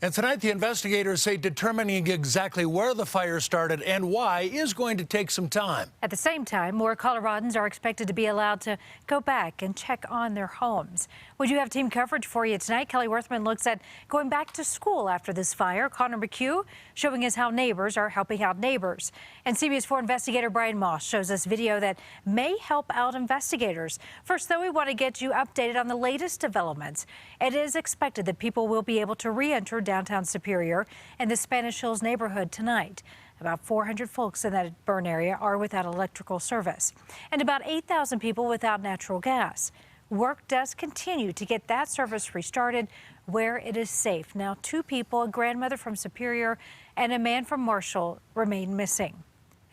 And tonight, the investigators say determining exactly where the fire started and why is going to take some time. At the same time, more Coloradans are expected to be allowed to go back and check on their homes. We do have team coverage for you tonight. Kelly Worthman looks at going back to school after this fire. Connor McHugh showing us how neighbors are helping out neighbors. And CBS 4 investigator Brian Moss shows us video that may help out investigators. First, though, we want to get you updated on the latest developments. It is expected that people will be able to re-enter downtown Superior and the Spanish Hills neighborhood tonight. About 400 folks in that burn area are without electrical service and about 8,000 people without natural gas. Work does continue to get that service restarted where it is safe. Now, 2 people, a grandmother from Superior and a man from Marshall, remain missing.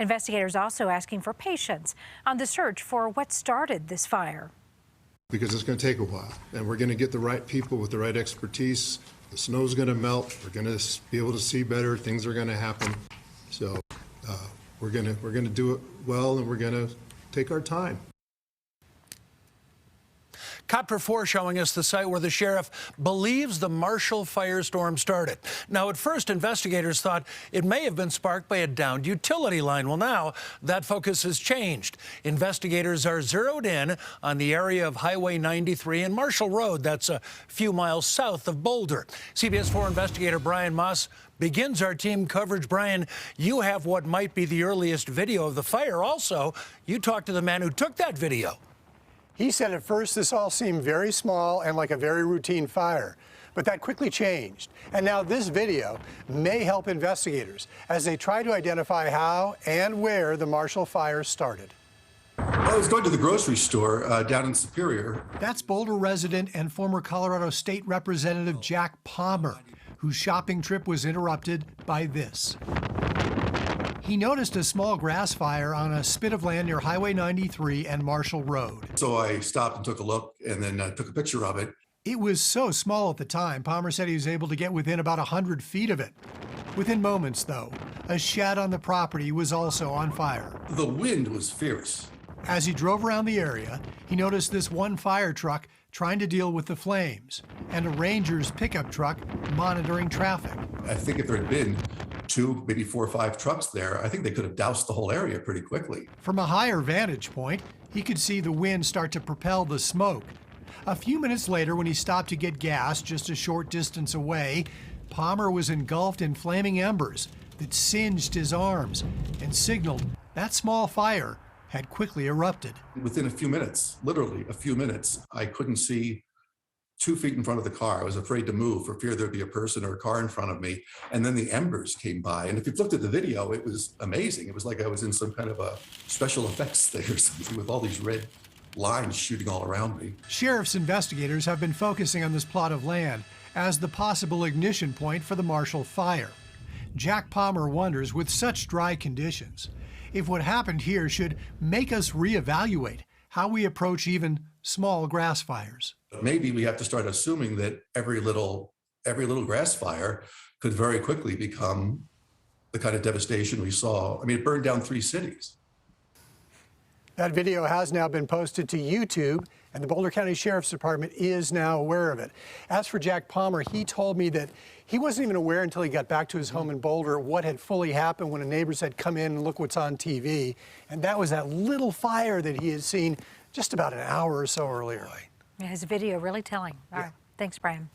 Investigators also asking for patience on the search for what started this fire. Because it's going to take a while, and we're going to get the right people with the right expertise. The snow's going to melt. We're going to be able to see better. Things are going to happen. So we're going to do it well, and we're going to take our time. Copter 4 showing us the site where the sheriff believes the Marshall firestorm started. Now, at first, investigators thought it may have been sparked by a downed utility line. Well, now that focus has changed. Investigators are zeroed in on the area of Highway 93 and Marshall Road. That's a few miles south of Boulder. CBS 4 investigator Brian Moss begins our team coverage. Brian, you have what might be the earliest video of the fire. Also, you talked to the man who took that video. He said at first this all seemed very small and like a very routine fire, but that quickly changed. And now this video may help investigators as they try to identify how and where the Marshall fire started. I was going to the grocery store down in Superior. That's Boulder resident and former Colorado State Representative Jack Palmer, whose shopping trip was interrupted by this. He noticed a small grass fire on a spit of land near Highway 93 and Marshall Road. So I stopped and took a look and then took a picture of it. It was so small at the time, Palmer said he was able to get within about 100 feet of it. Within moments, though, a shed on the property was also on fire. The wind was fierce. As he drove around the area, he noticed this one fire truck trying to deal with the flames and a ranger's pickup truck monitoring traffic. I think if there had been 2, maybe 4 or 5 trucks there, I think they could have doused the whole area pretty quickly. From a higher vantage point, he could see the wind start to propel the smoke. A few minutes later, when he stopped to get gas just a short distance away, Palmer was engulfed in flaming embers that singed his arms and signaled that small fire had quickly erupted. Within a few minutes, literally a few minutes, I couldn't see 2 feet in front of the car. I was afraid to move for fear there'd be a person or a car in front of me. And then the embers came by. And if you've looked at the video, it was amazing. It was like I was in some kind of a special effects thing or something with all these red lines shooting all around me. Sheriff's investigators have been focusing on this plot of land as the possible ignition point for the Marshall fire. Jack Palmer wonders, with such dry conditions, if what happened here should make us reevaluate how we approach even small grass fires. Maybe we have to start assuming that every little grass fire could very quickly become the kind of devastation we saw. I mean, it burned down 3 cities. That video has now been posted to YouTube, and the Boulder County Sheriff's Department is now aware of it. As for Jack Palmer, he told me that he wasn't even aware until he got back to his home in Boulder what had fully happened when a neighbor said, "Come in and look what's on TV." And that was that little fire that he had seen just about an hour or so earlier. His video really telling. All right. Thanks, Brian.